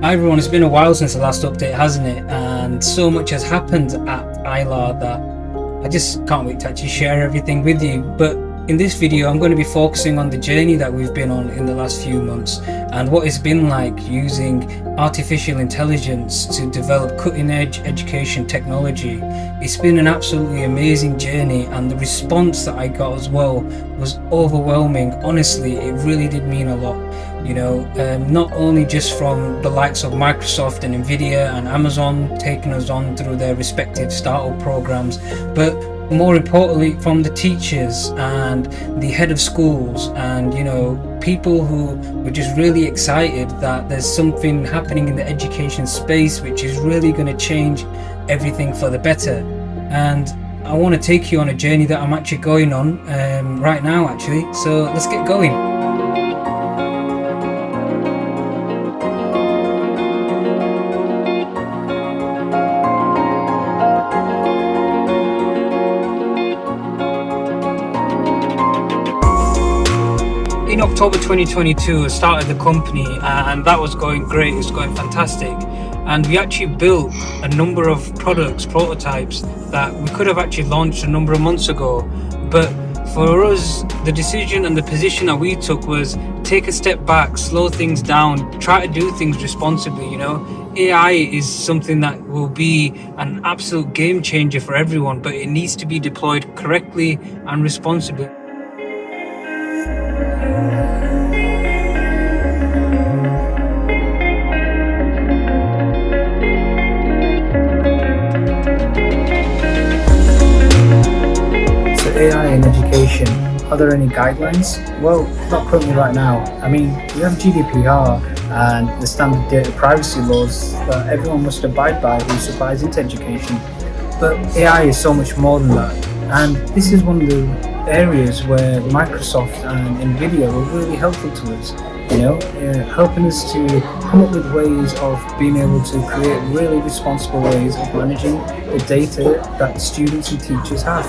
Hi everyone, it's been a while since the last update, hasn't it? And so much has happened at AILAR that I just can't wait to actually share everything with you. But in this video, I'm going to be focusing on the journey that we've been on in the last few months and what it's been like using artificial intelligence to develop cutting-edge education technology. It's been an absolutely amazing journey, and the response that I got as well was overwhelming. Honestly, it really did mean a lot. Not only just from the likes of Microsoft and Nvidia and Amazon taking us on through their respective startup programs, but more importantly from the teachers and the head of schools and people who were just really excited that there's something happening in the education space which is really going to change everything for the better. And I want to take you on a journey that I'm actually going on right now actually, so let's get going. In October 2022, I started the company and that was going great, it was going fantastic. And we actually built a number of products, prototypes, that we could have actually launched a number of months ago. But for us, the decision and the position that we took was take a step back, slow things down, try to do things responsibly. AI is something that will be an absolute game changer for everyone, but it needs to be deployed correctly and responsibly. AI in education, are there any guidelines? Well, not currently right now. I mean, we have GDPR and the standard data privacy laws that everyone must abide by who supplies into education. But AI is so much more than that. And this is one of the areas where Microsoft and Nvidia were really helpful to us. Helping us to come up with ways of being able to create really responsible ways of managing the data that students and teachers have.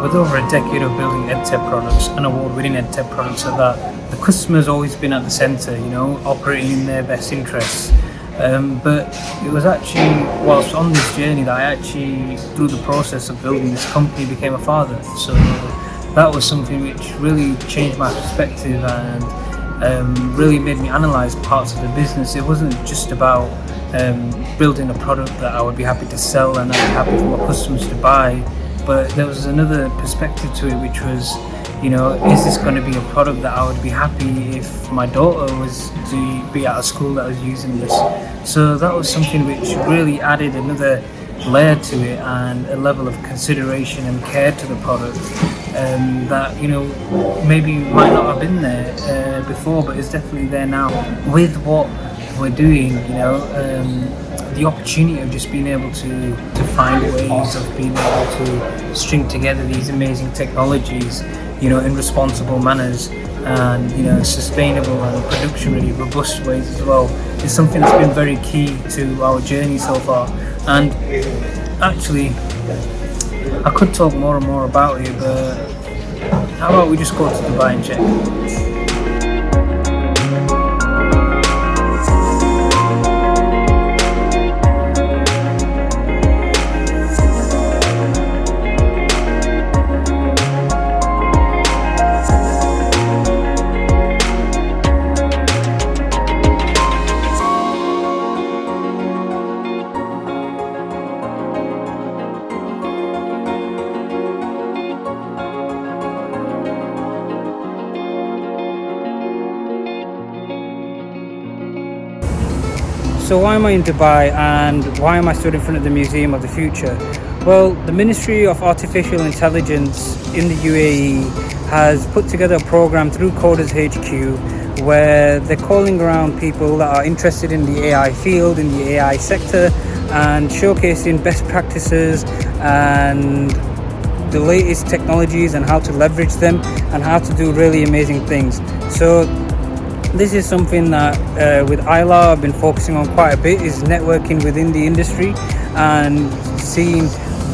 With over a decade of building EdTech products and award-winning EdTech products at that, the customer's always been at the centre, operating in their best interests. But it was actually whilst on this journey that I actually, through the process of building this company, became a father. So that was something which really changed my perspective and really made me analyse parts of the business. It wasn't just about building a product that I would be happy to sell and I'd be happy for my customers to buy. But there was another perspective to it, which was, is this going to be a product that I would be happy if my daughter was to be at a school that was using this? So that was something which really added another layer to it and a level of consideration and care to the product that, maybe might not have been there before, but it's definitely there now. With what we're doing, the opportunity of just being able to find ways of being able to string together these amazing technologies, in responsible manners and, sustainable and production really robust ways as well, is something that's been very key to our journey so far. And actually, I could talk more and more about it, but how about we just go to Dubai and check? So why am I in Dubai and why am I stood in front of the Museum of the Future? Well, the Ministry of Artificial Intelligence in the UAE has put together a program through Coders HQ where they're calling around people that are interested in the AI field, in the AI sector, and showcasing best practices and the latest technologies and how to leverage them and how to do really amazing things. So this is something that with AILAR I've been focusing on quite a bit, is networking within the industry and seeing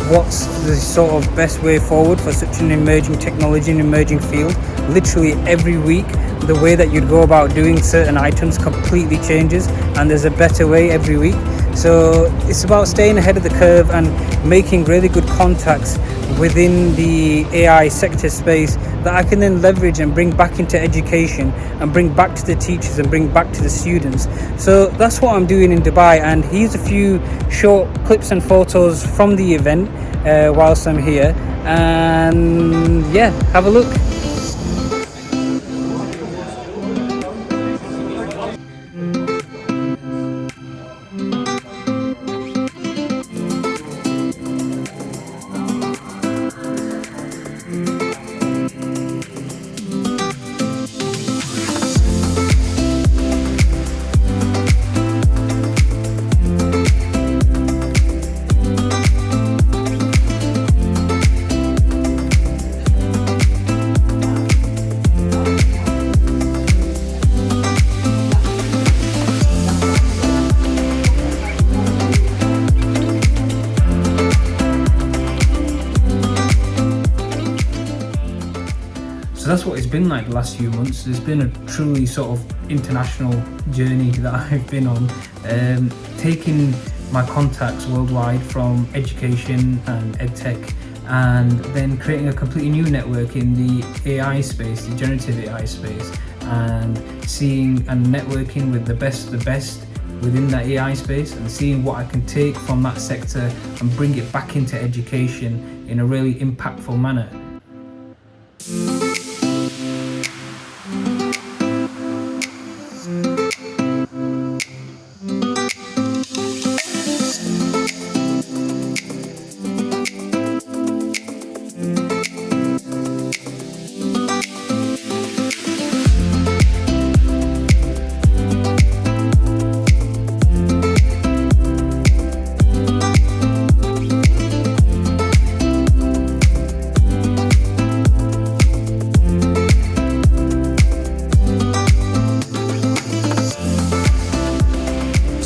what's the sort of best way forward for such an emerging technology and emerging field. Literally every week the way that you'd go about doing certain items completely changes, and there's a better way every week. So it's about staying ahead of the curve and making really good contacts within the AI sector space that I can then leverage and bring back into education and bring back to the teachers and bring back to the students. So that's what I'm doing in Dubai, and here's a few short clips and photos from the event whilst I'm here, and yeah, have a look. So that's what it's been like the last few months. It's been a truly sort of international journey that I've been on, taking my contacts worldwide from education and edtech, and then creating a completely new network in the AI space, the generative AI space, and seeing and networking with the best of the best within that AI space, and seeing what I can take from that sector and bring it back into education in a really impactful manner.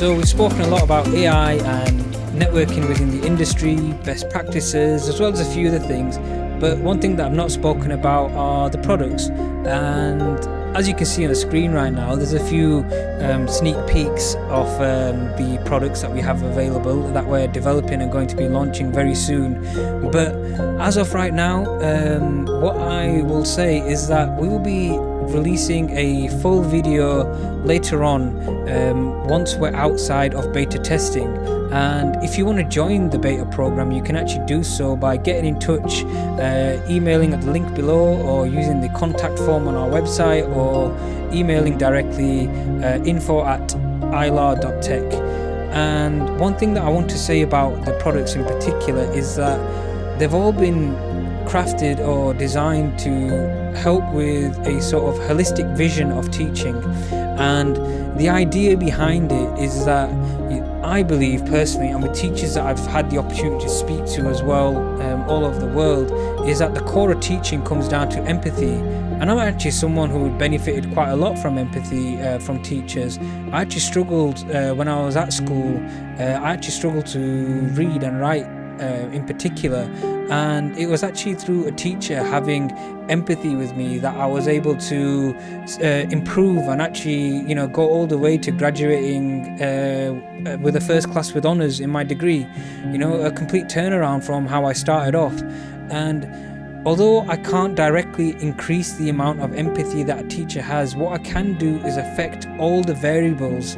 So we've spoken a lot about AI and networking within the industry, best practices, as well as a few other things. But one thing that I've not spoken about are the products. And as you can see on the screen right now, there's a few sneak peeks of the products that we have available that we're developing and going to be launching very soon. But as of right now, what I will say is that we will be releasing a full video later on once we're outside of beta testing. And if you want to join the beta program, you can actually do so by getting in touch, emailing at the link below, or using the contact form on our website, or emailing directly info@ailar.tech. And one thing that I want to say about the products in particular is that they've all been crafted or designed to help with a sort of holistic vision of teaching. And the idea behind it is that I believe personally, and with teachers that I've had the opportunity to speak to as well all over the world, is that the core of teaching comes down to empathy. And I'm actually someone who benefited quite a lot from empathy from teachers. I actually struggled when I was at school. I actually struggled to read and write in particular, and it was actually through a teacher having empathy with me that I was able to improve and actually, go all the way to graduating with a first class with honours in my degree. A complete turnaround from how I started off. And although I can't directly increase the amount of empathy that a teacher has, what I can do is affect all the variables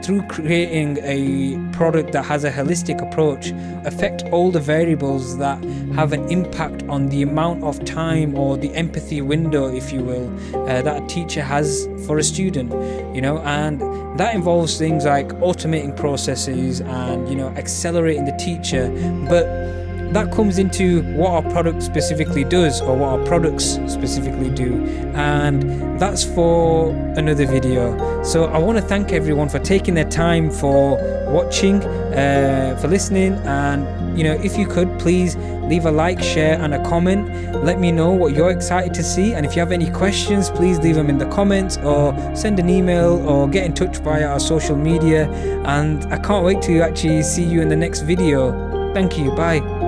through creating a product that has a holistic approach, affect all the variables that have an impact on the amount of time or the empathy window, if you will, that a teacher has for a student, and that involves things like automating processes and, accelerating the teacher. But that comes into what our product specifically does, or what our products specifically do, and that's for another video. So I want to thank everyone for taking their time for watching, for listening, and if you could please leave a like, share and a comment. Let me know what you're excited to see, and if you have any questions, please leave them in the comments or send an email or get in touch via our social media. And I can't wait to actually see you in the next video. Thank you. Bye.